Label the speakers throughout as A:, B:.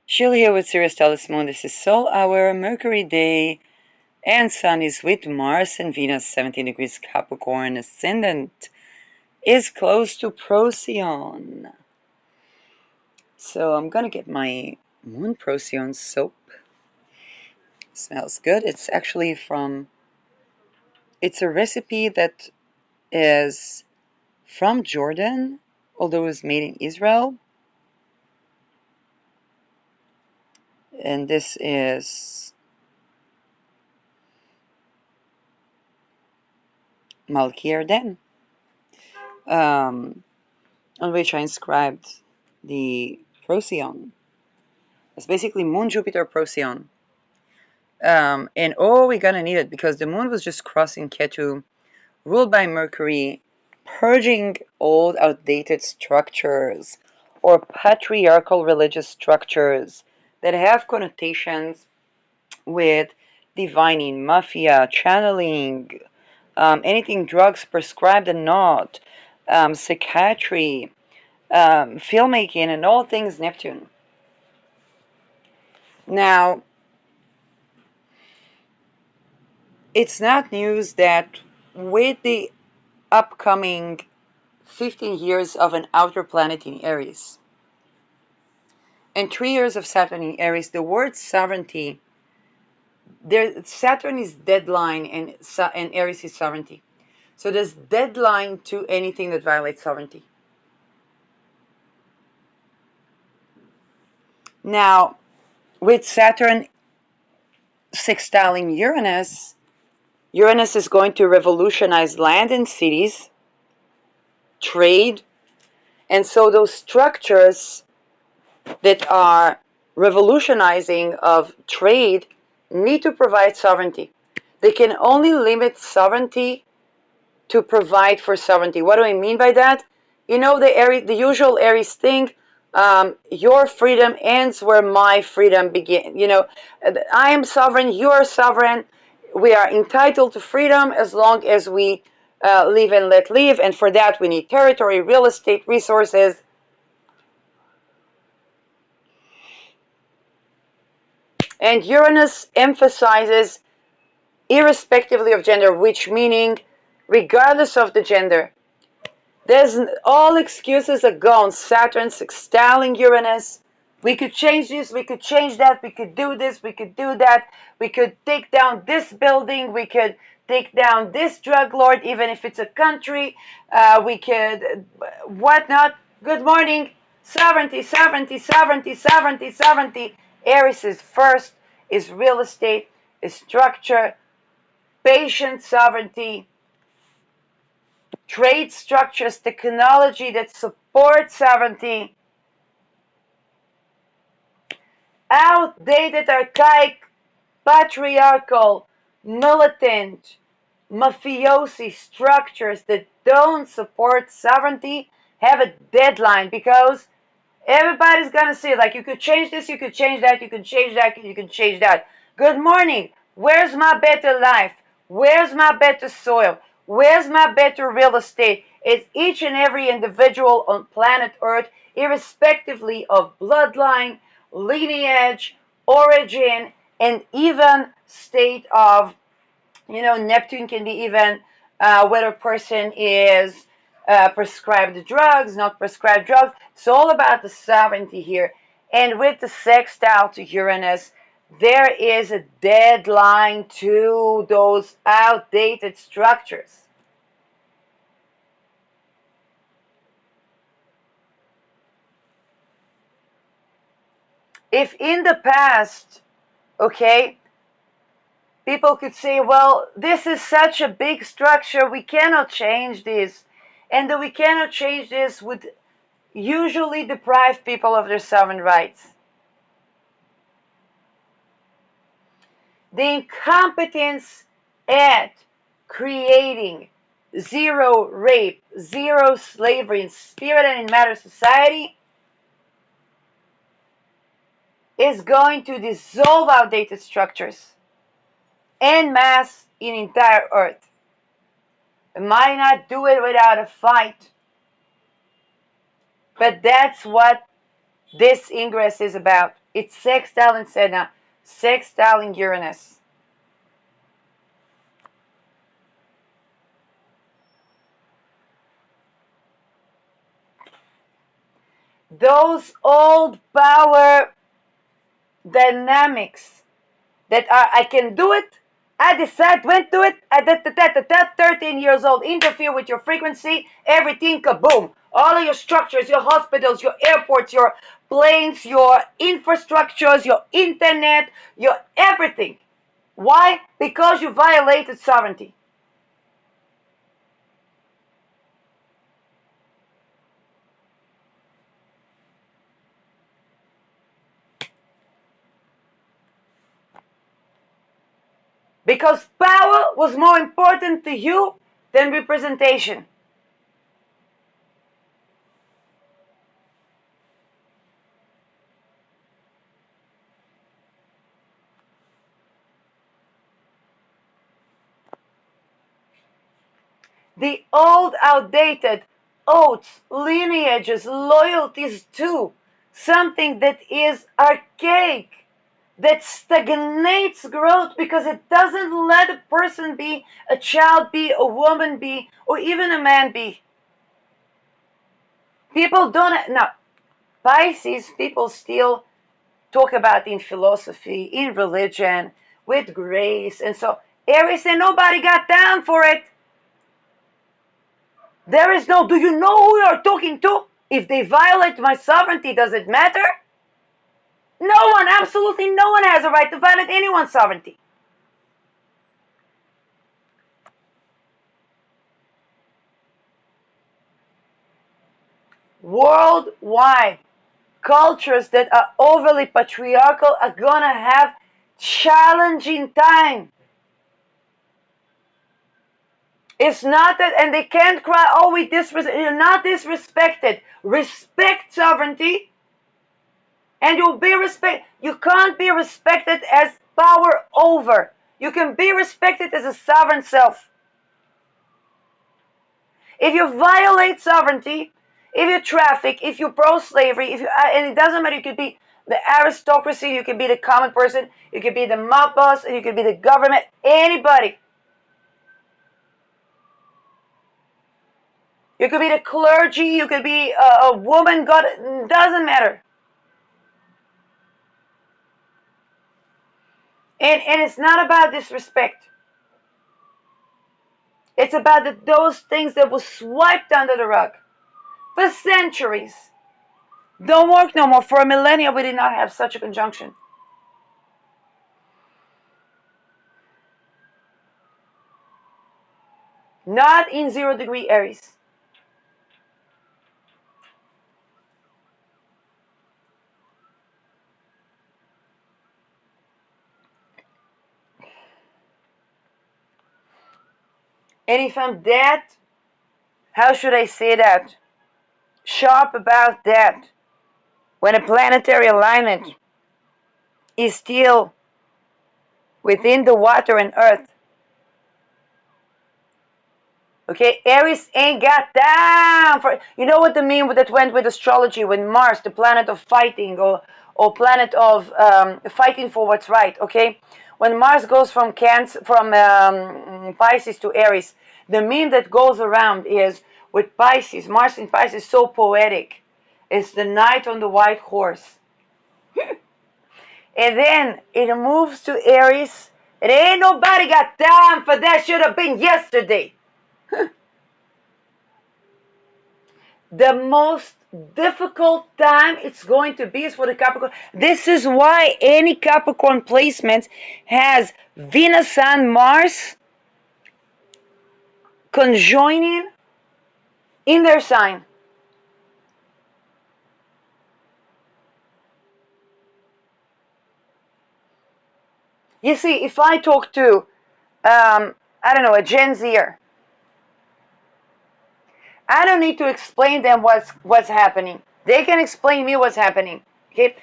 A: Sheila here with Sirius Telus Moon. This is Sol Hour, Mercury Day, and Sun is with Mars and Venus, 17 degrees Capricorn. Ascendant is close to Procyon. So I'm gonna get my Moon Procyon soap. Smells good. It's actually it's a recipe that is from Jordan, although it was made in Israel. And this is Malki Yarden, on which I inscribed the Procyon. It's basically Moon, Jupiter, Procyon. And we're gonna need it because the Moon was just crossing Ketu, ruled by Mercury, purging old, outdated structures or patriarchal religious structures that have connotations with divining, mafia, channeling, anything drugs prescribed and not, psychiatry, filmmaking, and all things Neptune. Now, it's not news that with the upcoming 15 years of an outer planet in Aries and 3 years of Saturn in Aries, the word sovereignty, Saturn is deadline and Aries is sovereignty. So there's deadline to anything that violates sovereignty. Now, with Saturn sextiling Uranus, Uranus is going to revolutionize land and cities, trade, and so those structures that are revolutionizing of trade need to provide sovereignty. They can only limit sovereignty to provide for sovereignty. What do I mean by that? You know the usual Aries thing, your freedom ends where my freedom begins. I am sovereign, you are sovereign. We are entitled to freedom as long as we live and let live, and for that we need territory, real estate, resources. And Uranus emphasizes irrespectively of gender, which meaning regardless of the gender. There's all excuses are gone. Saturn sextiling Uranus. We could change this, we could change that, we could do this, we could do that. We could take down this building, we could take down this drug lord, even if it's a country. We could, whatnot. Good morning. Sovereignty, sovereignty, sovereignty, sovereignty, sovereignty. Aries is first, is real estate, is structure, patient sovereignty, trade structures, technology that supports sovereignty, outdated, archaic, patriarchal, militant, mafiosi structures that don't support sovereignty have a deadline because everybody's gonna see it. Like, you could change this, you could change that, you could change that, you can change that. Good morning. Where's my better life? Where's my better soil? Where's my better real estate? It's each and every individual on planet Earth, irrespectively of bloodline, lineage, origin, and even state of, Neptune can be even whether a person is prescribed drugs, not prescribed drugs. It's all about the sovereignty here. And with the sextile to Uranus, there is a deadline to those outdated structures. If in the past, okay, people could say, well, this is such a big structure, we cannot change this. And that we cannot change this would usually deprive people of their sovereign rights. The incompetence at creating zero rape, zero slavery in spirit and in matter society is going to dissolve outdated structures en masse in entire earth. It might not do it without a fight, but that's what this ingress is about. It's sextile in Sedna, sextile in Uranus. Those old power dynamics that are, I can do it, I decide when to do it, at 13 years old, interfere with your frequency, everything, kaboom. All of your structures, your hospitals, your airports, your planes, your infrastructures, your internet, your everything. Why? Because you violated sovereignty. Because power was more important to you than representation. The old, outdated oaths, lineages, loyalties to something that is archaic, that stagnates growth because it doesn't let a person be, a child be, a woman be, or even a man be. People don't, now, Pisces, people still talk about in philosophy, in religion, with grace, and so Aries and nobody got down for it. There is no, do you know who you're talking to? If they violate my sovereignty, does it matter? No one, absolutely no one has a right to violate anyone's sovereignty. Worldwide, cultures that are overly patriarchal are gonna have challenging time. It's not that, and they can't cry, oh, we disrespect. You're not disrespected. Respect sovereignty, and you'll be respected. You can't be respected as power over. You can be respected as a sovereign self. If you violate sovereignty, if you traffic, if you pro-slavery, if you, and it doesn't matter, you could be the aristocracy, you could be the common person, you could be the mob boss, and you could be the government, anybody. You could be the clergy, you could be a woman, God, doesn't matter. And it's not about disrespect. It's about those things that were swiped under the rug for centuries. Don't work no more. For a millennia, we did not have such a conjunction. Not in 0 degree Aries. And if I'm that, how should I say that? Sharp about that. When a planetary alignment is still within the water and earth. Okay, Aries ain't got down for, you know what the meme that went with astrology when Mars, the planet of fighting, or planet of fighting for what's right. Okay, when Mars goes from Cancer, from Pisces to Aries, the meme that goes around is with Pisces, Mars in Pisces, so poetic. It's the knight on the white horse, and then it moves to Aries. It ain't nobody got time for that. Should have been yesterday. The most difficult time it's going to be is for the Capricorn. This is why any Capricorn placement has Venus, Sun, Mars conjoining in their sign. You see, if I talk to, I don't know, a Gen Zer, I don't need to explain them what's happening. They can explain me what's happening. Okay?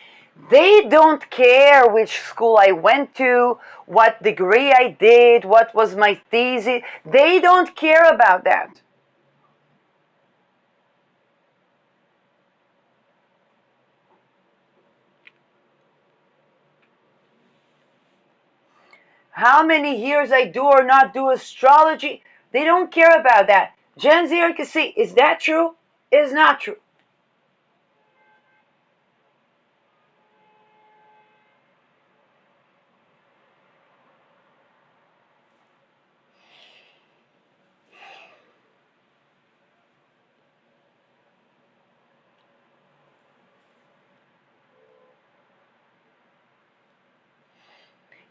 A: They don't care which school I went to, what degree I did, what was my thesis. They don't care about that. how many years I do or not do astrology. They don't care about that. Gen Zer can see, is that true? Is not true.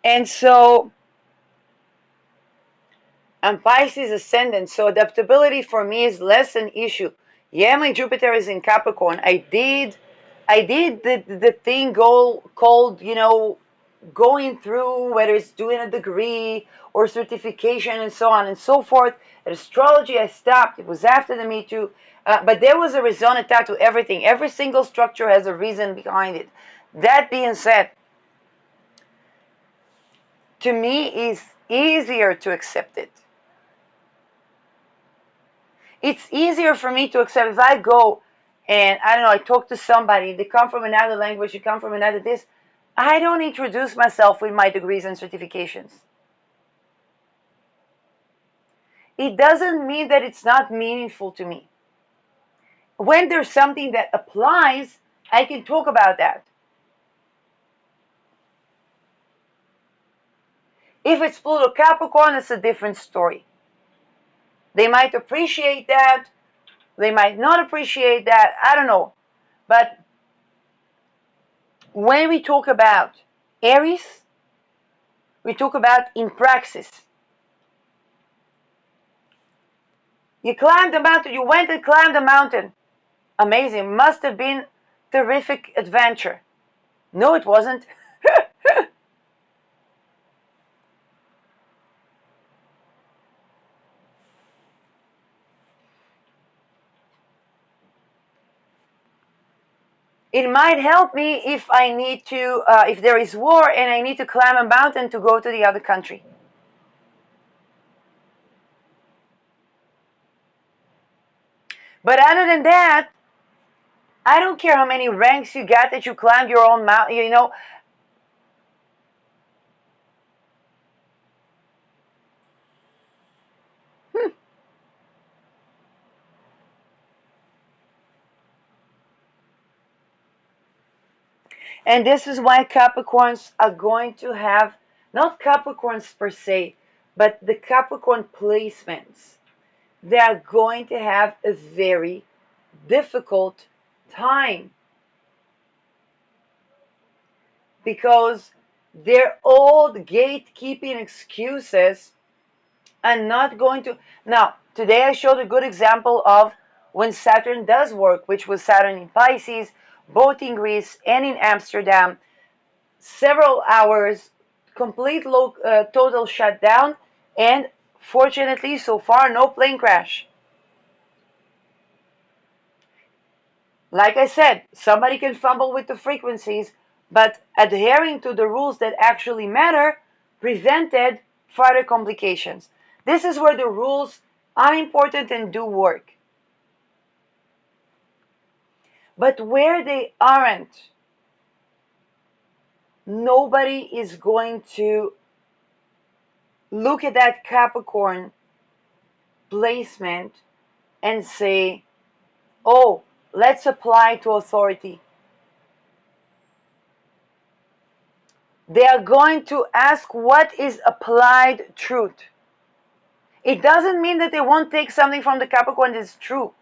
A: And so I'm Pisces ascendant, so adaptability for me is less an issue. Yeah, my Jupiter is in Capricorn. I did the thing called, going through, whether it's doing a degree or certification and so on and so forth. At astrology, I stopped. It was after the Me Too. But there was a raison d'etre to everything. Every single structure has a reason behind it. That being said, to me, it's easier to accept it. It's easier for me to accept if I go and, I don't know, I talk to somebody, they come from another language, they come from another this. I don't introduce myself with my degrees and certifications. It doesn't mean that it's not meaningful to me. When there's something that applies, I can talk about that. If it's Pluto Capricorn, it's a different story. They might appreciate that, they might not appreciate that, I don't know. But when we talk about Aries, we talk about in praxis. You climbed the mountain, you went and climbed the mountain. Amazing, must have been terrific adventure. No, it wasn't. It might help me if I need to, if there is war and I need to climb a mountain to go to the other country. But other than that, I don't care how many ranks you got that you climbed your own mountain. Hmm. And this is why Capricorns are going to have, not Capricorns per se, but the Capricorn placements. They are going to have a very difficult time because their old gatekeeping excuses are not going to. Now, today I showed a good example of when Saturn does work, which was Saturn in Pisces, both in Greece and in Amsterdam, several hours, complete total shutdown, and fortunately, so far, no plane crash. Like I said, somebody can fumble with the frequencies, but adhering to the rules that actually matter prevented further complications. This is where the rules are important and do work. But where they aren't, nobody is going to look at that Capricorn placement and say, oh, let's apply to authority. They are going to ask what is applied truth. It doesn't mean that they won't take something from the Capricorn that's true.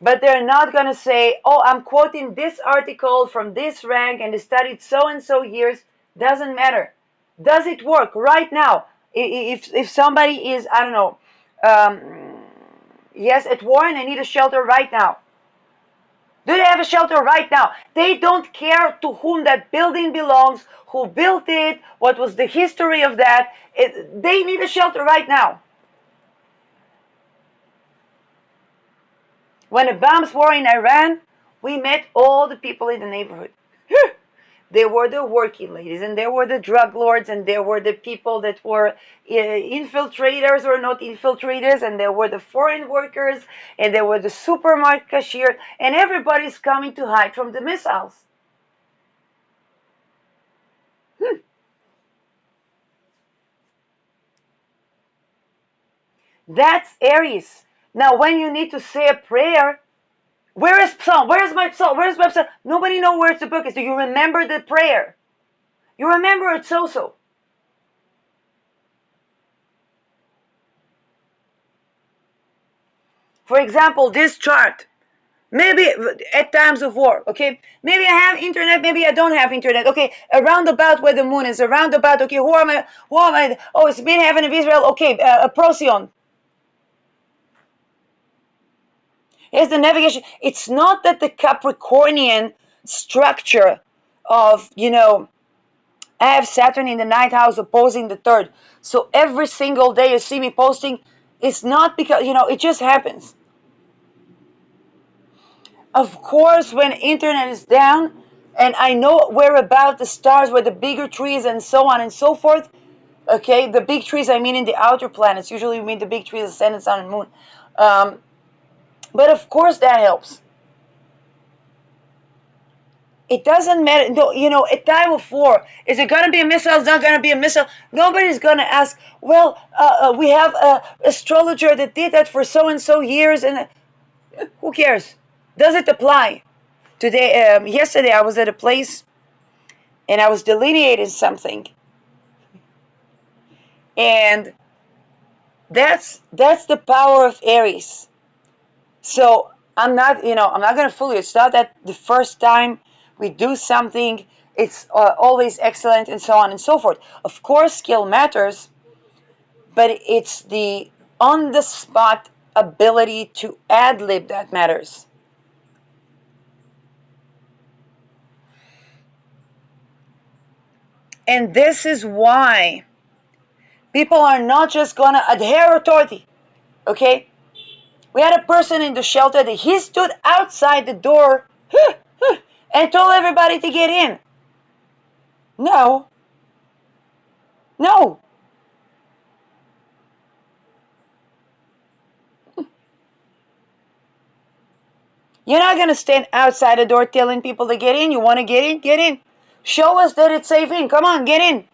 A: But they're not going to say, oh, I'm quoting this article from this rank and they studied so and so years. Doesn't matter. Does it work right now? If somebody is, I don't know, yes, at war and I need a shelter right now. Do they have a shelter right now? They don't care to whom that building belongs, who built it, what was the history of that. They need a shelter right now. When the bombs were in Iran, we met all the people in the neighborhood. There were the working ladies, and there were the drug lords, and there were the people that were infiltrators or not infiltrators, and there were the foreign workers, and there were the supermarket cashier, and everybody's coming to hide from the missiles. That's Aries. Now, when you need to say a prayer, where is Psalm? Where is my Psalm? Where is my Psalm? Nobody knows where the book is. Do you remember the prayer? You remember it so. For example, this chart. Maybe at times of war, okay? Maybe I have internet, maybe I don't have internet. Okay, around about where the moon is, around about, okay, who am I? Who am I? Oh, it's been heaven of Israel. Okay, Procyon. Here's the navigation. It's not that the Capricornian structure of, I have Saturn in the ninth house opposing the third. So every single day you see me posting, it's not because, it just happens. Of course, when internet is down, and I know where about the stars, where the bigger trees and so on and so forth, okay, the big trees I mean in the outer planets, usually we mean the big trees, ascendant, sun, and moon. But of course that helps. It doesn't matter. No, a time of war, is it going to be a missile? It's not going to be a missile. Nobody's going to ask, well, we have an astrologer that did that for so and so years, and who cares? Does it apply? Yesterday I was at a place and I was delineating something, and that's the power of Aries. So I'm not going to fool you. It's not that the first time we do something, it's always excellent and so on and so forth. Of course, skill matters, but it's the on the spot ability to ad lib that matters. And this is why people are not just going to adhere authority. Okay? We had a person in the shelter that he stood outside the door and told everybody to get in. No. No. You're not going to stand outside the door telling people to get in. You want to get in? Get in. Show us that it's safe in. Come on, get in.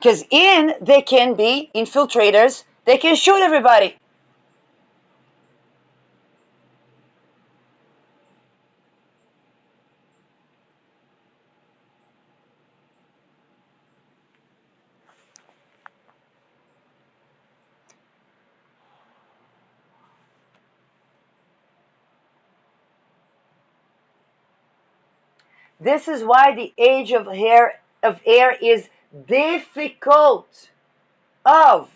A: Because in, they can be infiltrators. They can shoot everybody. This is why the age of air is difficult. Of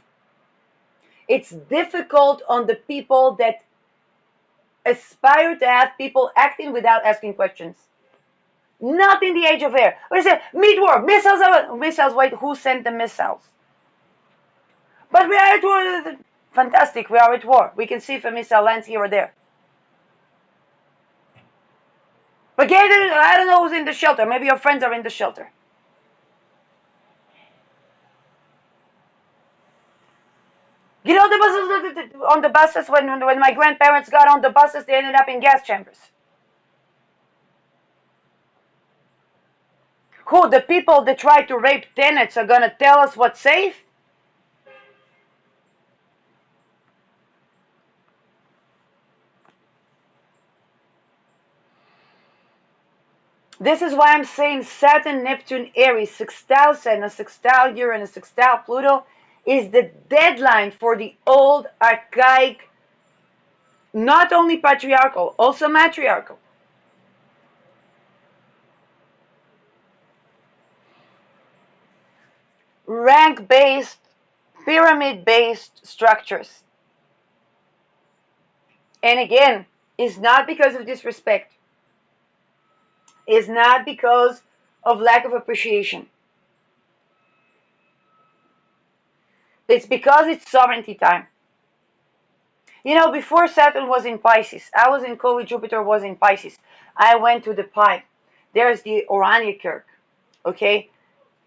A: It's difficult on the people that aspire to have people acting without asking questions. Not in the age of air. What is it? Mid-war, missiles. Missiles. Wait, who sent the missiles? But we are at war. Fantastic. We are at war. We can see if a missile lands here or there. But I don't know who's in the shelter. Maybe your friends are in the shelter. The buses on the buses when my grandparents got on the buses, they ended up in gas chambers. Who, the people that try to rape tenants, are gonna tell us what's safe? This is why I'm saying Saturn, Neptune, Aries, sextile Saturn, sextile Uranus, sextile Pluto is the deadline for the old, archaic, not only patriarchal, also matriarchal. Rank-based, pyramid-based structures. And again, it's not because of disrespect. It's not because of lack of appreciation. It's because it's sovereignty time. Before Saturn was in Pisces, I was in COVID, Jupiter was in Pisces. I went to the pipe. There's the Oranienkerk, okay?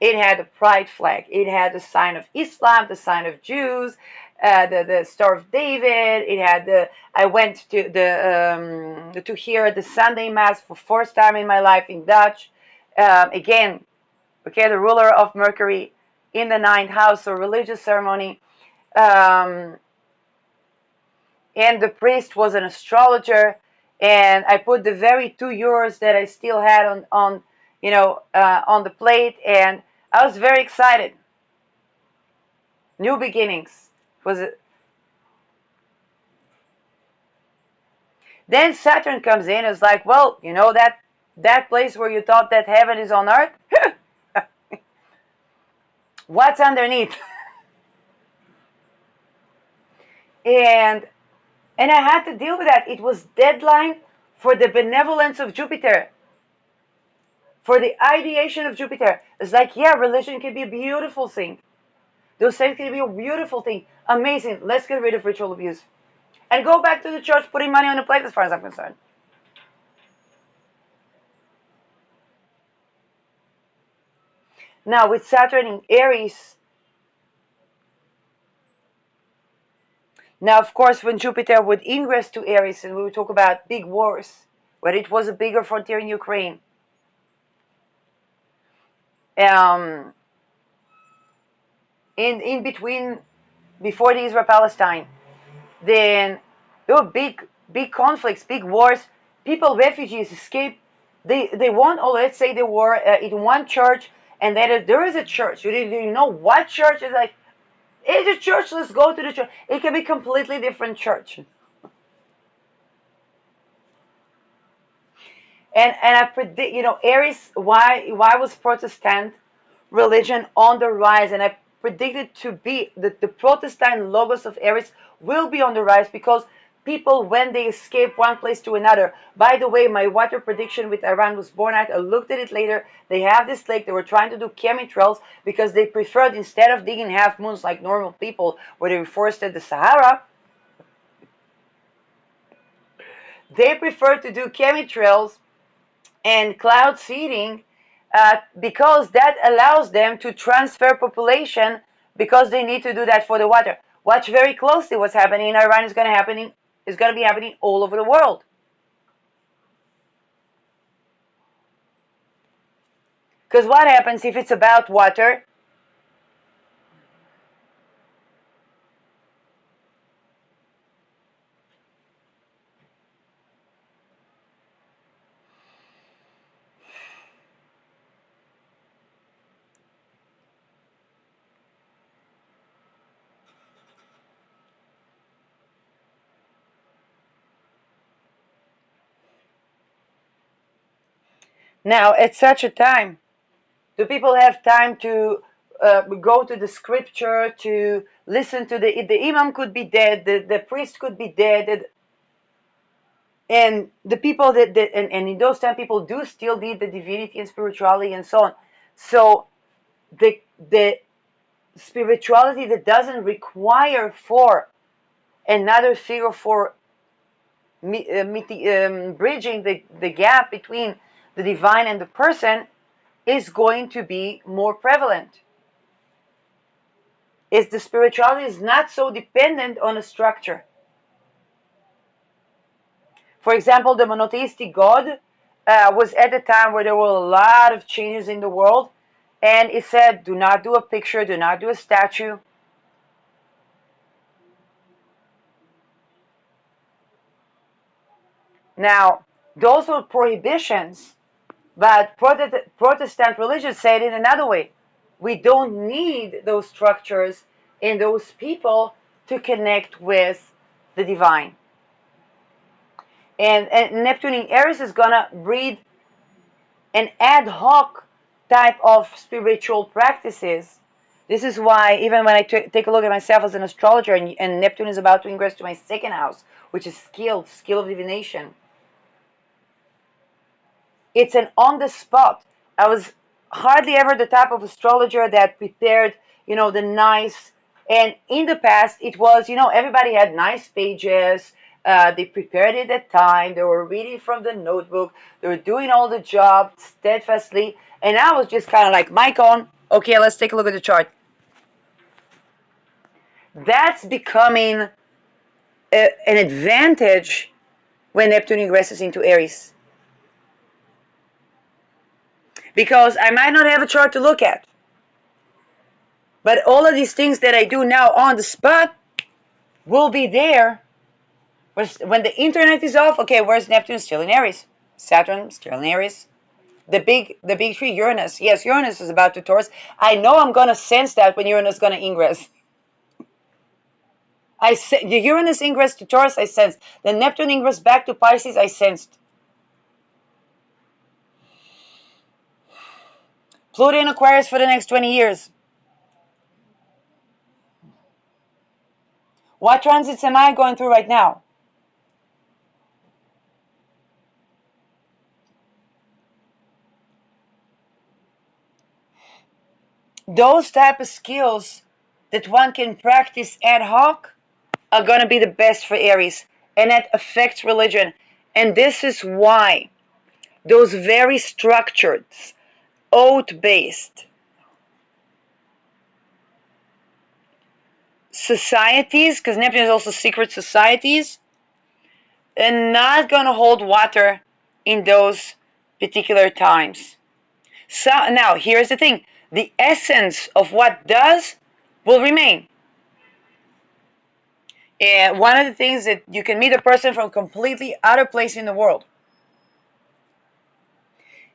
A: It had a pride flag. It had the sign of Islam, the sign of Jews, the Star of David. It had I went to hear the Sunday Mass for first time in my life in Dutch. Again, okay, the ruler of Mercury. in the ninth house, so religious ceremony. Um, and the priest was an astrologer, and I put the very €2 that I still had on on the plate, and I was very excited. New beginnings was it. Then Saturn comes in. It's like, well, that place where you thought that heaven is on earth. What's underneath? and and I had to deal with that. It was deadline for the benevolence of Jupiter, for the ideation of Jupiter. It's like, yeah, religion can be a beautiful thing. Those things can be a beautiful thing. Amazing. Let's get rid of ritual abuse. And go back to the church putting money on the plate as far as I'm concerned. Now, with Saturn in Aries, now, of course, when Jupiter would ingress to Aries, and we would talk about big wars, where it was a bigger frontier in Ukraine, um, in between, before the Israel-Palestine, then there were big conflicts, big wars. People, refugees, escape. They won, or let's say they were in one church, and then there is a church. You didn't know what church is like. It's a church. Let's go to the church. It can be completely different church. And I predict, Aries. Why was Protestant religion on the rise? And I predicted to be that the Protestant logos of Aries will be on the rise because people, when they escape one place to another. By the way, my water prediction with Iran was born out. I looked at it later. They have this lake. They were trying to do chemtrails because they preferred, instead of digging half moons like normal people, where they reforested the Sahara, they preferred to do chemtrails and cloud seeding because that allows them to transfer population because they need to do that for the water. Watch very closely what's happening in Iran is going to be happening all over the world. Because what happens if it's about water? Now, at such a time, do people have time to go to the scripture, to listen to the imam could be dead, the priest could be dead, and the people and in those times people do still need the divinity and spirituality and so on. So the spirituality that doesn't require for another figure for bridging the gap between the divine and the person is going to be more prevalent. Is the spirituality is not so dependent on a structure. For example, the monotheistic God was at a time where there were a lot of changes in the world, and it said, do not do a picture, do not do a statue. Now, those were prohibitions, but Protestant religion said in another way. We don't need those structures and those people to connect with the divine. And Neptune in Aries is going to breed an ad hoc type of spiritual practices. This is why, even when I take a look at myself as an astrologer, and Neptune is about to ingress to my second house, which is skill of divination, it's an on the spot. I was hardly ever the type of astrologer that prepared, the nice. And in the past, it was, everybody had nice pages. They prepared it at time. They were reading from the notebook. They were doing all the job steadfastly. And I was just kind of like, mic on. Okay, let's take a look at the chart. That's becoming an advantage when Neptune ingresses into Aries. Because I might not have a chart to look at. But all of these things that I do now on the spot will be there when the internet is off. Okay, where's Neptune? Still in Aries. Saturn still in Aries. The big tree, Uranus. Yes, Uranus is about to Taurus. I know I'm gonna sense that when Uranus is gonna ingress. The Uranus ingress to Taurus, I sensed. The Neptune ingress back to Pisces, I sensed. Pluto in Aquarius for the next 20 years. What transits am I going through right now? Those type of skills that one can practice ad hoc are going to be the best for Aries, and that affects religion. And this is why those very structured, oath-based societies, because Neptune is also secret societies, are not going to hold water in those particular times. So now, here's the thing. The essence of what does will remain. And one of the things that you can meet a person from completely other place in the world,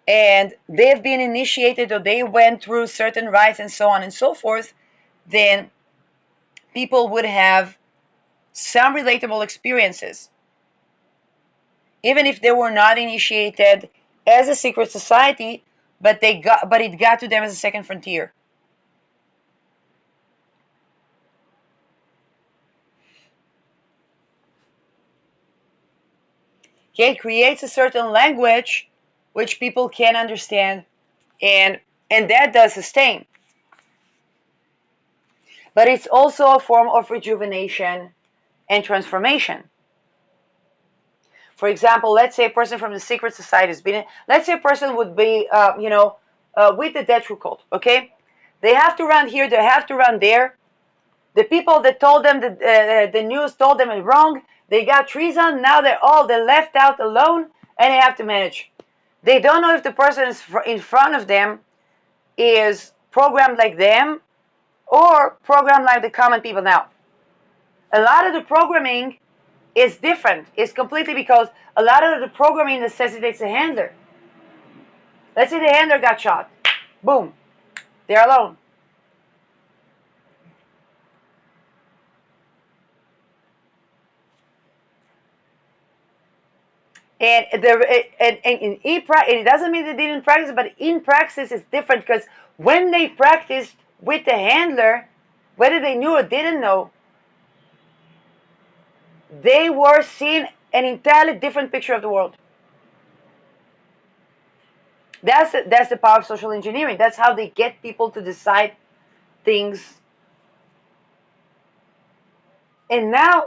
A: and they've been initiated or they went through certain rites and so on and so forth, then people would have some relatable experiences. Even if they were not initiated as a secret society, but it got to them as a second frontier. Okay, it creates a certain language which people can understand, and that does sustain. But it's also a form of rejuvenation and transformation. For example, let's say a person from the secret society has been, let's say a person would be, with the death cult, okay? They have to run here, they have to run there. The people that told them that the news told them it's wrong, they got treason, now they're left out alone, and they have to manage. They don't know if the person in front of them is programmed like them or programmed like the common people now. A lot of the programming is different. It's completely because a lot of the programming necessitates a handler. Let's say the handler got shot. Boom. They're alone. And it doesn't mean they didn't practice, but in practice it's different because when they practiced with the handler, whether they knew or didn't know, they were seeing an entirely different picture of the world. That's the power of social engineering. That's how they get people to decide things. And now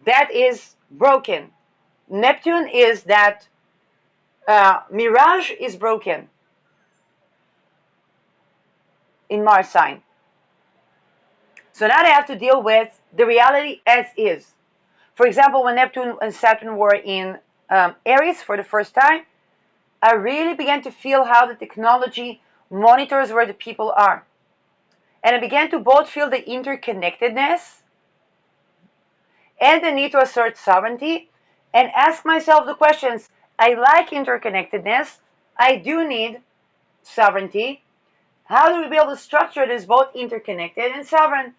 A: that is broken. Neptune is that mirage is broken in Mars sign. So now they have to deal with the reality as is. For example, when Neptune and Saturn were in Aries for the first time, I really began to feel how the technology monitors where the people are. And I began to both feel the interconnectedness and the need to assert sovereignty and ask myself the questions. I like interconnectedness. I do need sovereignty. How do we build a structure that is both interconnected and sovereign?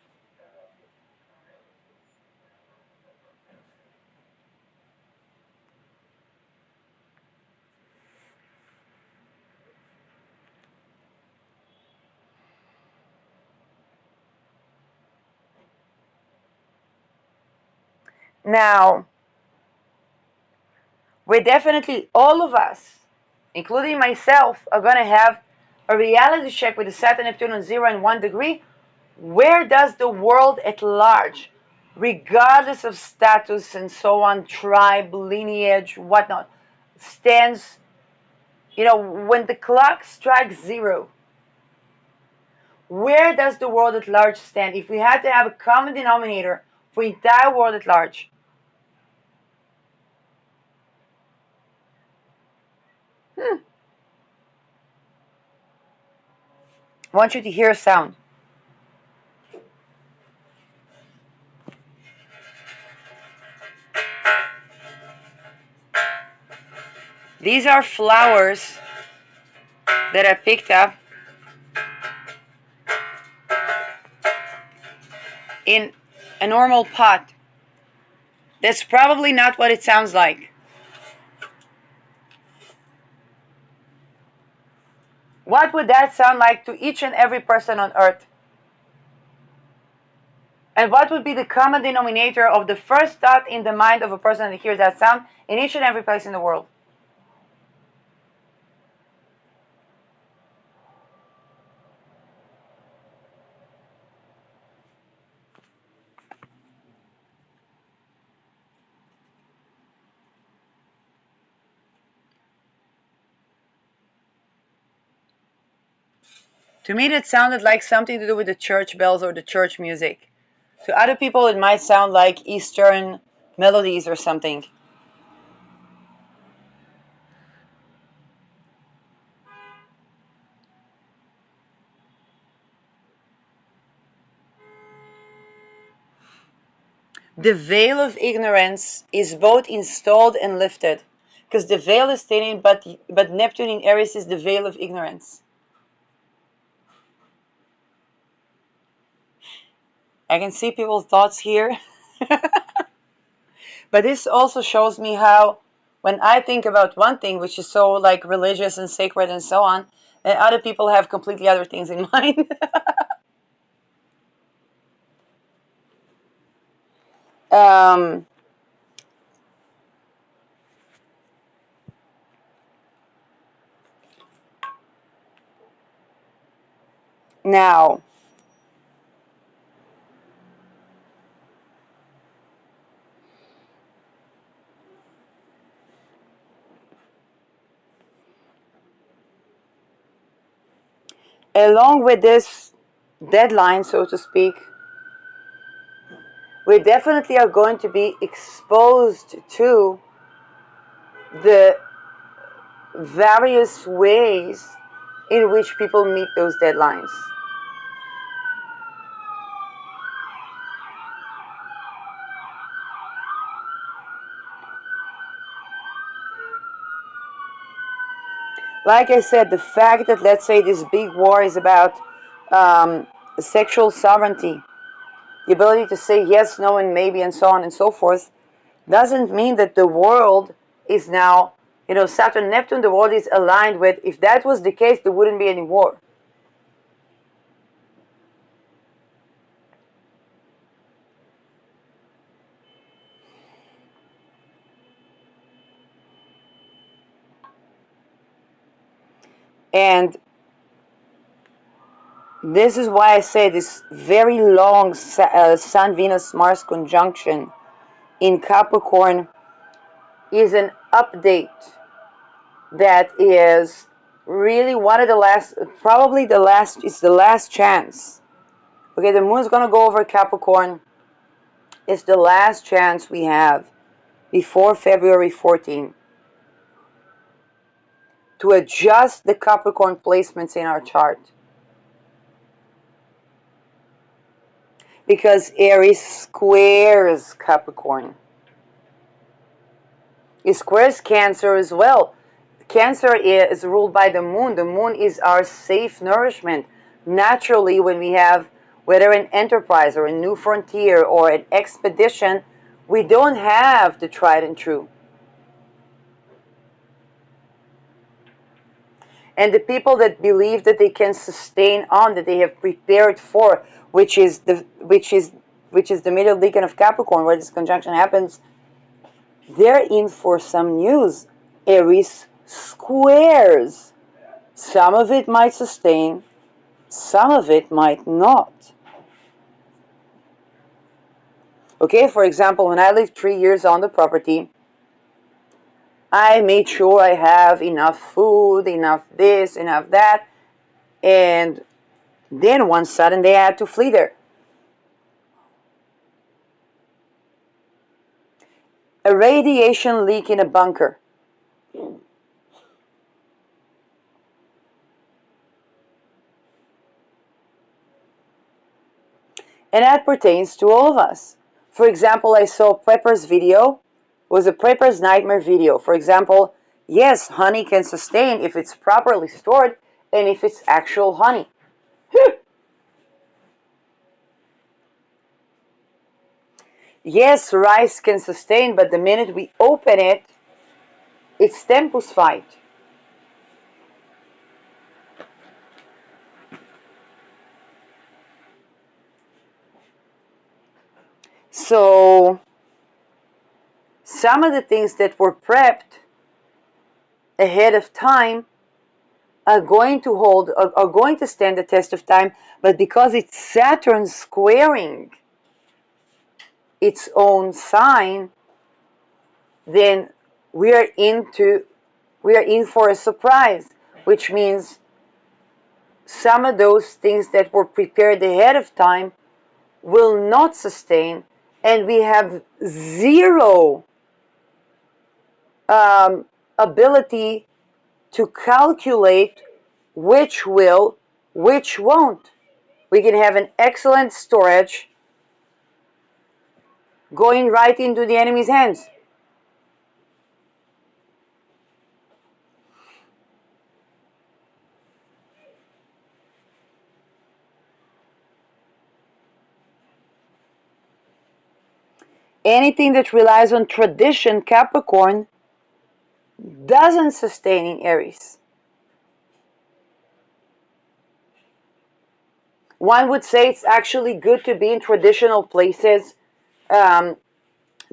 A: Now, we're definitely, all of us, including myself, are going to have a reality check with the Saturn Neptune on 0 and 1 degree. Where does the world at large, regardless of status and so on, tribe, lineage, whatnot, stands, when the clock strikes 0, where does the world at large stand? If we had to have a common denominator for the entire world at large, I want you to hear a sound. These are flowers that I picked up in a normal pot. That's probably not what it sounds like. What would that sound like to each and every person on earth? And what would be the common denominator of the first thought in the mind of a person that hears that sound in each and every place in the world? To me, that sounded like something to do with the church bells or the church music. To other people, it might sound like Eastern melodies or something. The veil of ignorance is both installed and lifted. Because the veil is thin, but Neptune in Aries is the veil of ignorance. I can see people's thoughts here. But this also shows me how, when I think about one thing, which is so like religious and sacred and so on, and other people have completely other things in mind. um, Now, along with this deadline, so to speak, we definitely are going to be exposed to the various ways in which people meet those deadlines. Like I said, the fact that, let's say, this big war is about sexual sovereignty, the ability to say yes, no, and maybe, and so on and so forth, doesn't mean that the world is now, Saturn, Neptune, the world is aligned with. If that was the case, there wouldn't be any war. And this is why I say this very long Sun, Venus, Mars conjunction in Capricorn is an update that is really one of the last, probably the last, it's the last chance. Okay, the moon's going to go over Capricorn. It's the last chance we have before February 14 to adjust the Capricorn placements in our chart. Because Aries squares Capricorn. It squares Cancer as well. Cancer is ruled by the moon. The moon is our safe nourishment. Naturally, when we have, whether an enterprise or a new frontier or an expedition, we don't have the tried and true. And the people that believe that they can sustain on, that they have prepared for, which is the middle decan of Capricorn, where this conjunction happens, they're in for some news. Aries squares. Some of it might sustain, some of it might not. Okay, for example, when I lived 3 years on the property, I made sure I have enough food, enough this, enough that, and then one sudden they had to flee there. A radiation leak in a bunker. And that pertains to all of us. For example, I saw Prepper's video. It was a Prepper's Nightmare video. For example, Yes, honey can sustain if it's properly stored and if it's actual honey. Yes, rice can sustain, but the minute we open it, it's tempus fight. So some of the things that were prepped ahead of time are going to are going to stand the test of time, but because it's Saturn squaring its own sign, then we are into we are in for a surprise, which means some of those things that were prepared ahead of time will not sustain, and we have zero um, ability to calculate which will, which won't. We can have an excellent storage going right into the enemy's hands. Anything that relies on tradition, Capricorn, doesn't sustain in Aries. One would say it's actually good to be in traditional places um,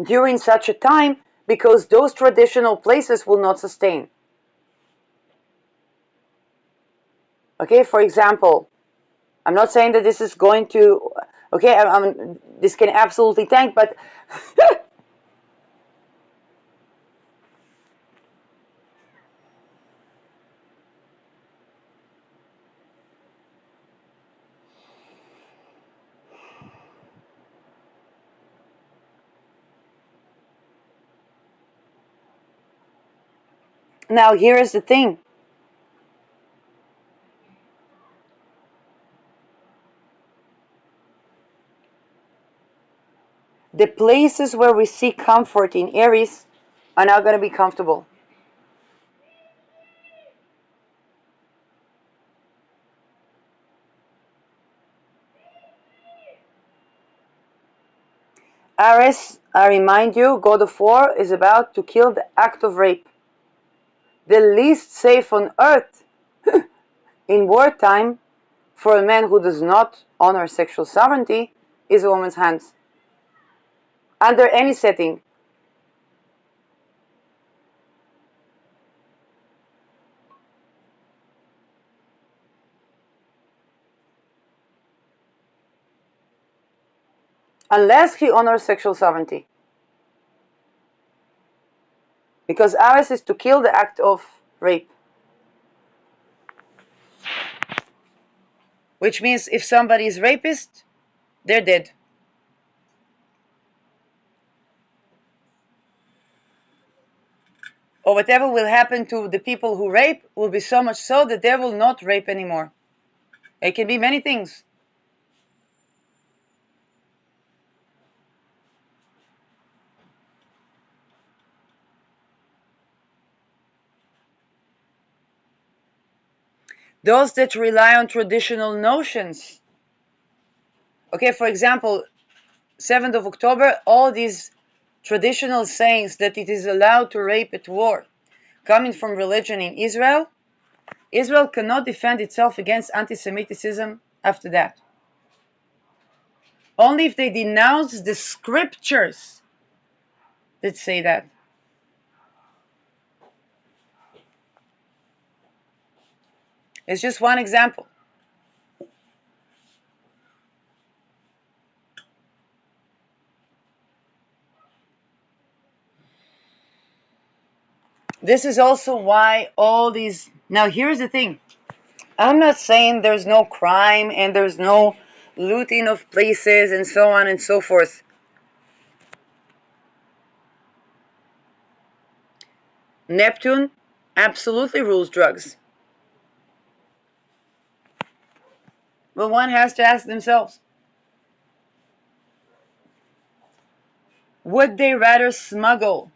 A: during such a time because those traditional places will not sustain. Okay, for example, I'm not saying that this is going to, okay, this can absolutely tank, but now here is the thing. The places where we seek comfort in Aries are not going to be comfortable. Aries, I remind you, God of War is about to kill the act of rape. The least safe on earth in wartime for a man who does not honor sexual sovereignty is a woman's hands. Under any setting. Unless he honors sexual sovereignty. Because Aries is to kill the act of rape. Which means if somebody is rapist, they're dead. Or whatever will happen to the people who rape will be so much so that they will not rape anymore. It can be many things. Those that rely on traditional notions. Okay, for example, 7th of October, all these traditional sayings that it is allowed to rape at war, coming from religion in Israel, Israel cannot defend itself against anti-Semitism after that. Only if they denounce the scriptures that say that. It's just one example. This is also why all these... Now, here's the thing. I'm not saying there's no crime and there's no looting of places and so on and so forth. Neptune absolutely rules drugs. But one has to ask themselves, would they rather smuggle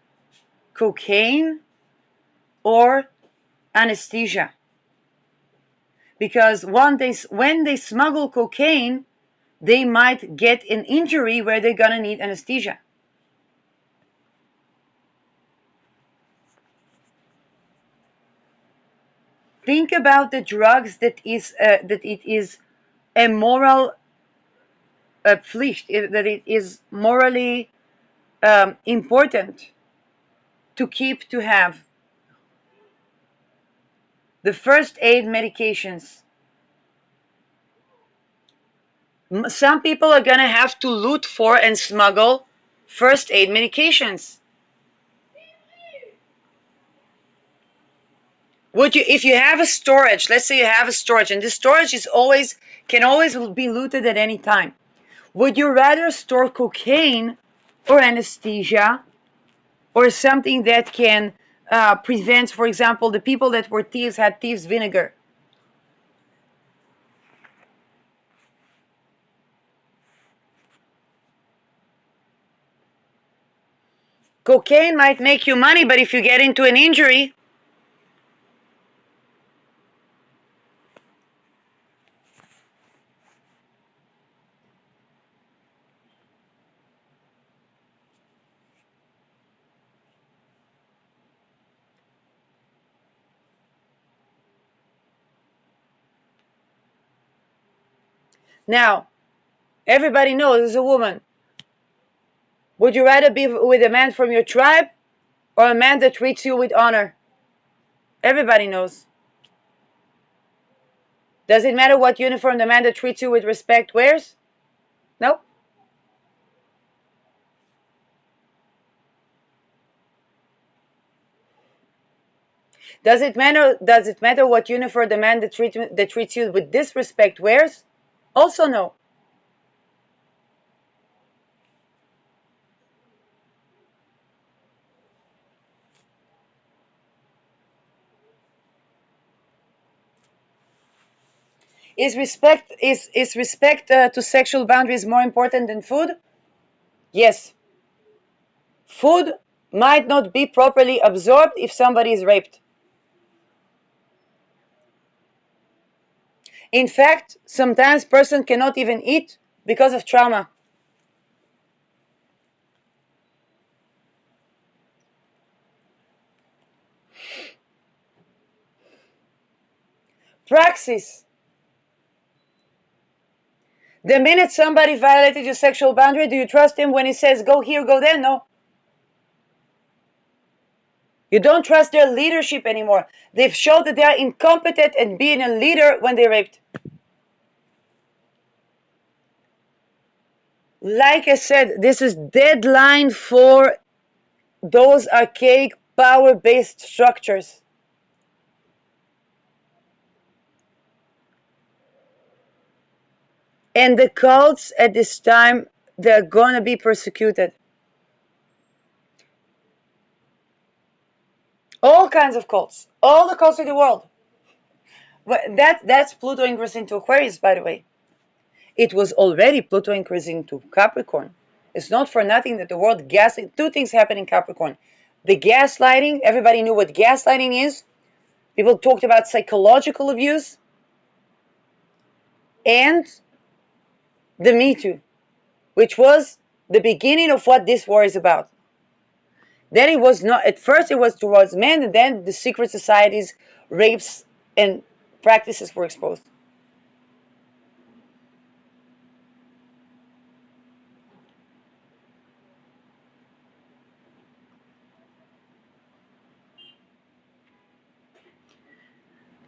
A: cocaine or anesthesia. Because when they smuggle cocaine, they might get an injury where they're gonna need anesthesia. Think about the drugs that it is a moral pflicht, that it is morally important to keep, to have. The first aid medications. Some people are gonna have to loot for and smuggle first aid medications. Would you, if you have a storage, let's say you have a storage, and this storage is always, can always be looted at any time. Would you rather store cocaine or anesthesia or something that can prevent, for example, the people that were thieves had thieves vinegar? Cocaine might make you money, but if you get into an injury, now everybody knows as a woman, would you rather be with a man from your tribe or a man that treats you with honor? Everybody knows. Does it matter what uniform the man that treats you with respect wears? No. Does it matter? Does it matter what uniform the man that treats you with disrespect wears? Also no. Is respect to sexual boundaries more important than food? Yes. Food might not be properly absorbed if somebody is raped. In fact, sometimes person cannot even eat because of trauma. Praxis. The minute somebody violated your sexual boundary, do you trust him when he says go here, go there? No. You don't trust their leadership anymore. They've shown that they are incompetent at being a leader when they raped. Like I said, this is deadline for those archaic power-based structures. And the cults at this time, they're going to be persecuted. All kinds of cults. All the cults in the world. That's Pluto ingress into Aquarius, by the way. It was already Pluto ingress into Capricorn. It's not for nothing that the world gaslit. Two things happen in Capricorn. The gaslighting, everybody knew what gaslighting is. People talked about psychological abuse. And the Me Too, which was the beginning of what this war is about. Then it was not, at first it was towards men, and then the secret societies, rapes, and practices were exposed.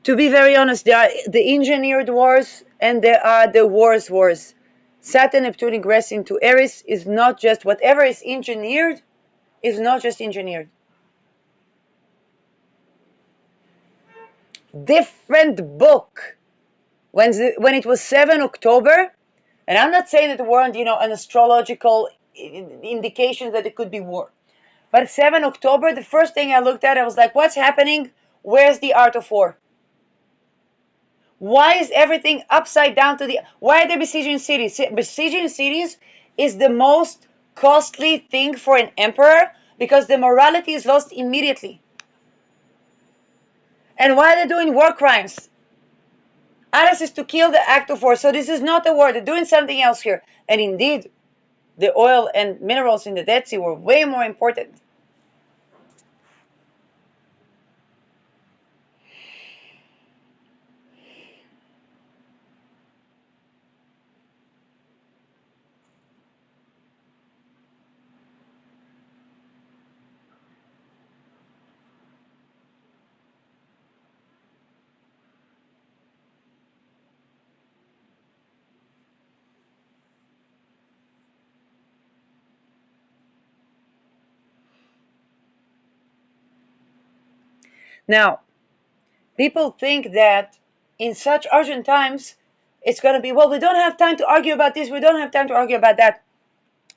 A: To be very honest, there are the engineered wars and there are the wars. Saturn Neptune ingress into Aries is not just whatever is engineered, is not just engineered. Different book. When it was 7 October, and I'm not saying that there weren't, an astrological indication that it could be war. But 7 October, the first thing I looked at, I was like, what's happening? Where's the art of war? Why is everything upside down why are they besieging cities? Besieging cities is the most costly thing for an emperor because the morality is lost immediately. And why are they doing war crimes? Aras is to kill the act of war. So this is not a war. They're doing something else here. And indeed, the oil and minerals in the Dead Sea were way more important. Now, people think that in such urgent times, it's going to be, well, we don't have time to argue about this, we don't have time to argue about that.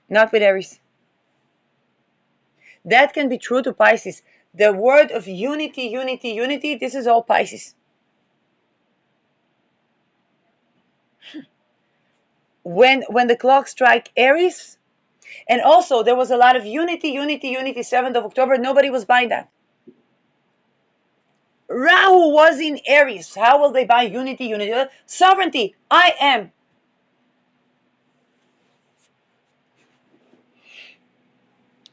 A: Not with Aries. That can be true to Pisces. The word of unity, unity, unity, this is all Pisces. When the clock strike Aries, and also there was a lot of unity, unity, unity, 7th of October, nobody was buying that. Rahu was in Aries. How will they buy unity, unity? Sovereignty, I am.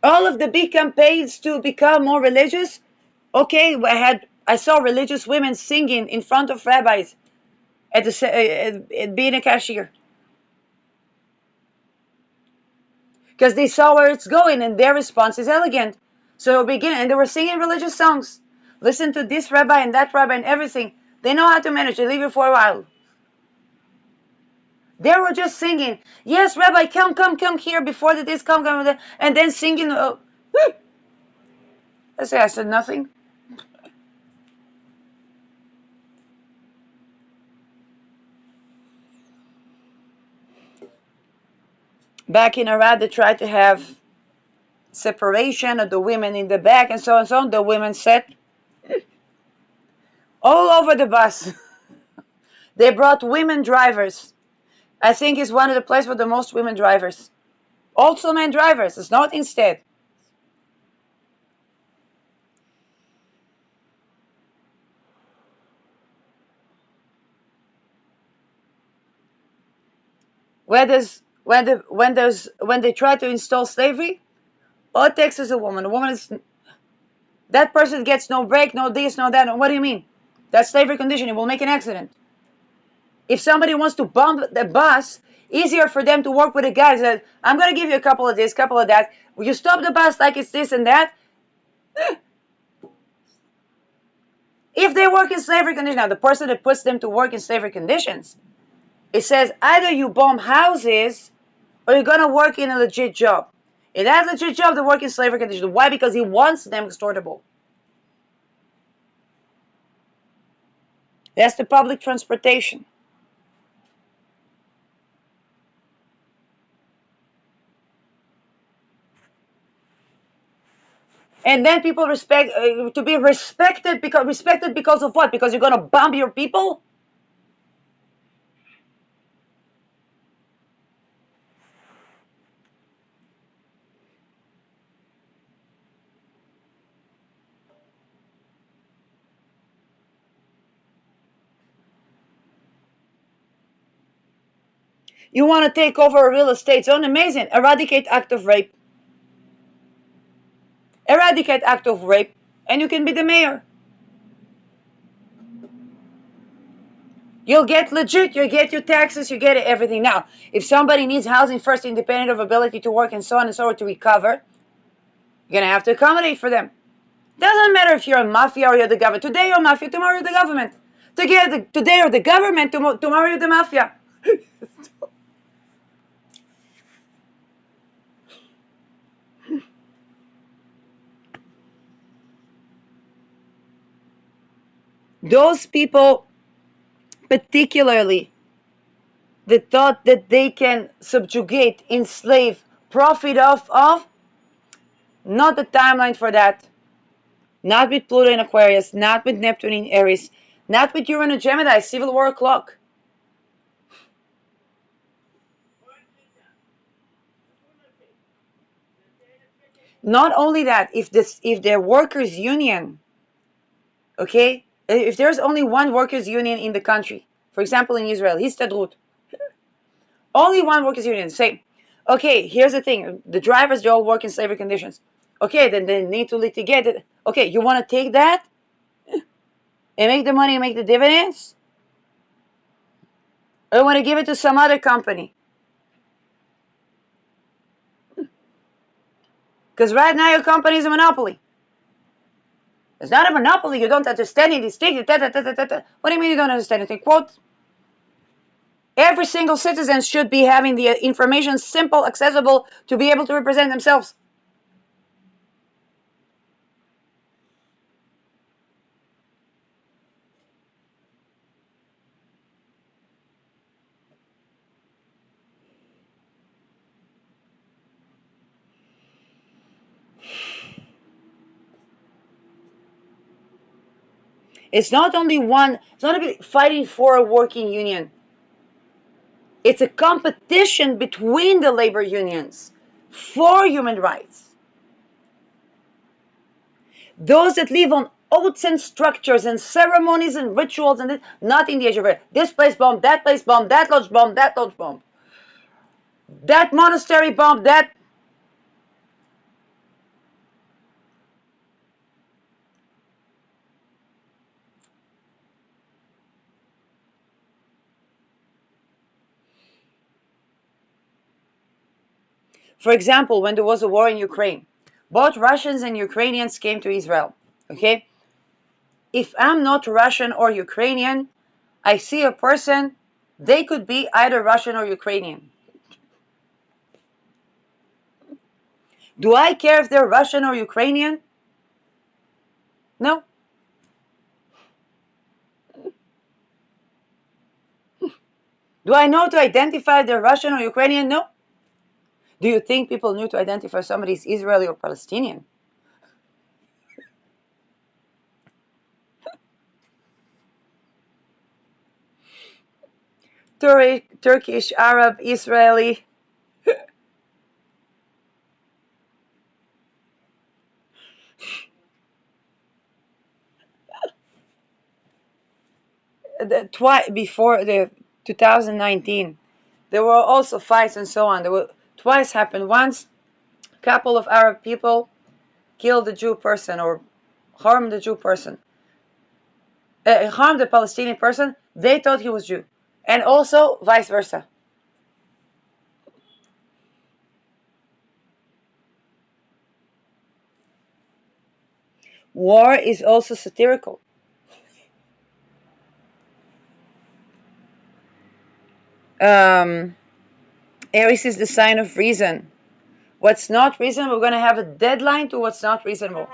A: All of the big campaigns to become more religious. Okay, I saw religious women singing in front of rabbis at being a cashier because they saw where it's going, and their response is elegant. So begin, and they were singing religious songs. Listen to this rabbi and that rabbi and everything. They know how to manage. They leave you for a while. They were just singing. Yes, Rabbi, come, come, come here before the this, come, come, and then singing. I said nothing. Back in Iraq, they tried to have separation of the women in the back and so on and so on. The women sat all over the bus. They brought women drivers. I think it's one of the places with the most women drivers. Also men drivers. It's not instead. When they try to install slavery, all it takes is a woman. A woman is that person gets no break, no this, no that. What do you mean? That's slavery condition. It will make an accident. If somebody wants to bomb the bus, easier for them to work with a guy that I'm going to give you a couple of this, couple of that. Will you stop the bus like it's this and that? If they work in slavery conditions, now the person that puts them to work in slavery conditions, it says either you bomb houses or you're going to work in a legit job. In that legit job, they work in slavery conditions. Why? Because he wants them extortable. That's the public transportation. And then people respect to be respected because of what? Because you're gonna bomb your people? You want to take over a real estate zone? Amazing. Eradicate act of rape. Eradicate act of rape, and you can be the mayor. You'll get legit. You get your taxes. You get everything. Now, if somebody needs housing first, independent of ability to work and so on and so on to recover, you're gonna have to accommodate for them. Doesn't matter if you're a mafia or you're the government. Today you're mafia, tomorrow you're the government. Today you're the government, tomorrow you're the mafia. Those people, particularly, that thought that they can subjugate, enslave, profit off of, not the timeline for that. Not with Pluto in Aquarius, not with Neptune in Aries, not with Uranus Gemini, Civil War clock. Not only that, if their workers' union, okay, If there's only one workers' union in the country, for example, in Israel, Histadrut, only one workers' union, say, okay, here's the thing, the drivers, they all work in slavery conditions. Okay, then they need to litigate it. Okay, you want to take that and make the money and make the dividends? Or you want to give it to some other company? Because right now your company is a monopoly. It's not a monopoly. You don't understand it. It's what do you mean you don't understand it? Quote, every single citizen should be having the information simple, accessible to be able to represent themselves. It's not only one, it's not about fighting for a working union. It's a competition between the labor unions for human rights. Those that live on oaths and structures and ceremonies and rituals and this, not in the age of it. This place bombed, that place bombed, that lodge bombed, that lodge bombed, that monastery bombed, that. For example, when there was a war in Ukraine, both Russians and Ukrainians came to Israel. Okay? If I'm not Russian or Ukrainian, I see a person, they could be either Russian or Ukrainian. Do I care if they're Russian or Ukrainian? No. Do I know to identify if they're Russian or Ukrainian? No. Do you think people knew to identify somebody is Israeli or Palestinian? Turkish, Arab, Israeli. Twice before the 2019, there were also fights and so on. There were twice happened. Once, a couple of Arab people killed a Jew person or harmed a Jew person, harmed a Palestinian person. They thought he was Jew, and also vice versa. War is also satirical. Um, Aries is the sign of reason. What's not reasonable, we're going to have a deadline to what's not reasonable.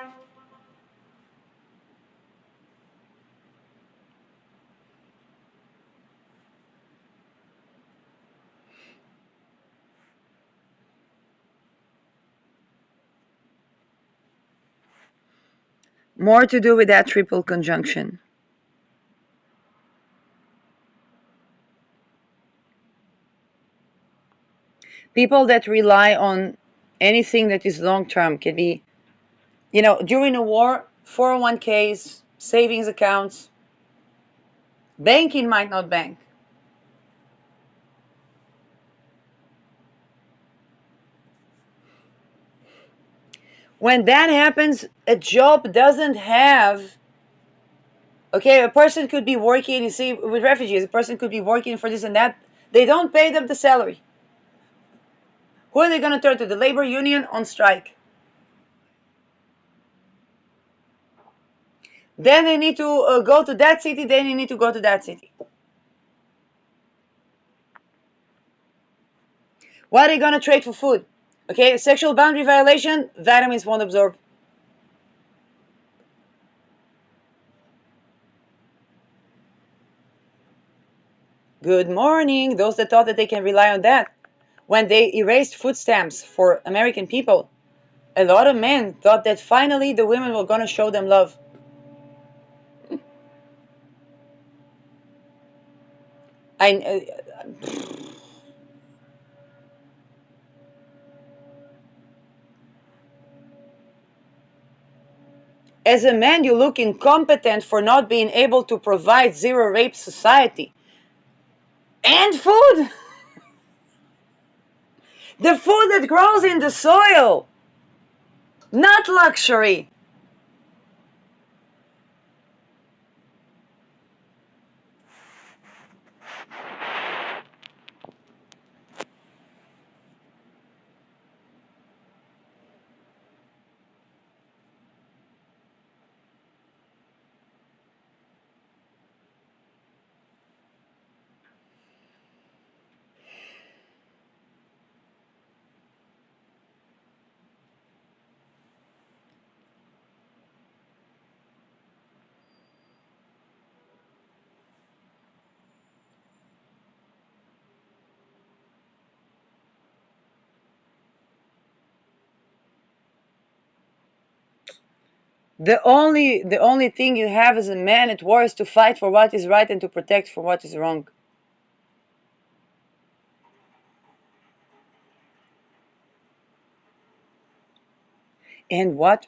A: More to do with that triple conjunction. People that rely on anything that is long term can be, during a war, 401ks, savings accounts, banking might not bank. When that happens, a job doesn't have. Okay, a person could be working, you see, with refugees, a person could be working for this and that. They don't pay them the salary. Who are they going to turn to? The labor union on strike. Then they need to go to that city, then they need to go to that city. What are they going to trade for food? Okay, sexual boundary violation, vitamins won't absorb. Good morning, those that thought that they can rely on that. When they erased food stamps for American people, a lot of men thought that finally the women were going to show them love. I, As a man, you look incompetent for not being able to provide zero rape society. And food! The food that grows in the soil, not luxury. The only thing you have as a man at war is to fight for what is right and to protect for what is wrong. And what?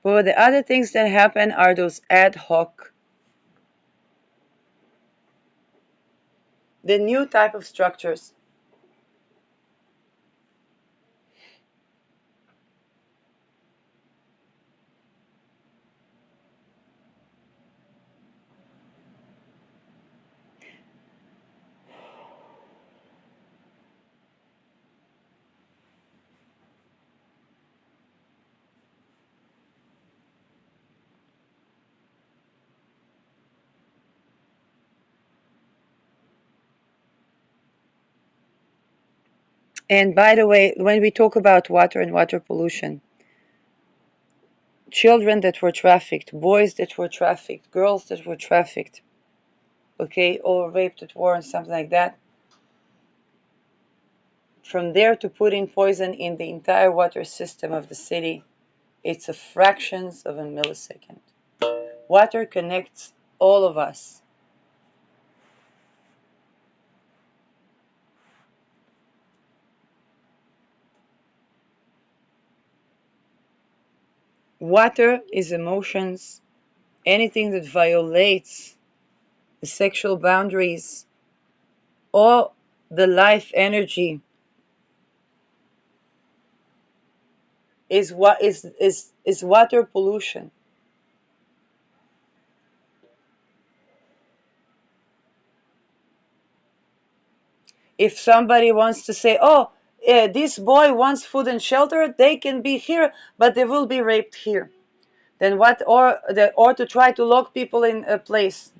A: Well, the other things that happen are those ad hoc, the new type of structures. And by the way, when we talk about water and water pollution, children that were trafficked, boys that were trafficked, girls that were trafficked, okay, or raped at war and something like that, from there to putting poison in the entire water system of the city, it's a fractions of a millisecond. Water connects all of us. Water is emotions. Anything that violates the sexual boundaries or the life energy is what is water pollution. If somebody wants to say, "Oh, this boy wants food and shelter," they can be here, but they will be raped here. Then what? Or to try to lock people in a place.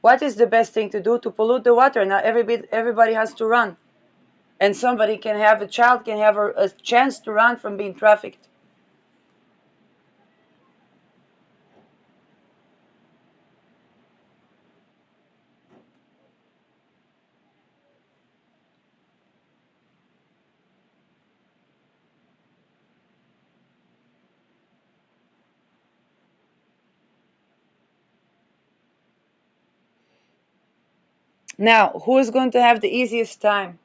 A: What is the best thing to do to pollute the water? Now everybody has to run, and somebody can have a child can have a chance to run from being trafficked. Now, who is going to have the easiest time?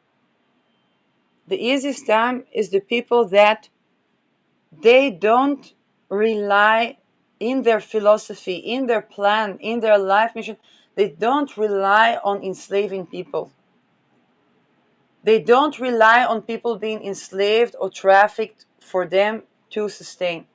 A: The easiest time is the people that they don't rely in their philosophy, in their plan, in their life mission. They don't rely on enslaving people. They don't rely on people being enslaved or trafficked for them to sustain.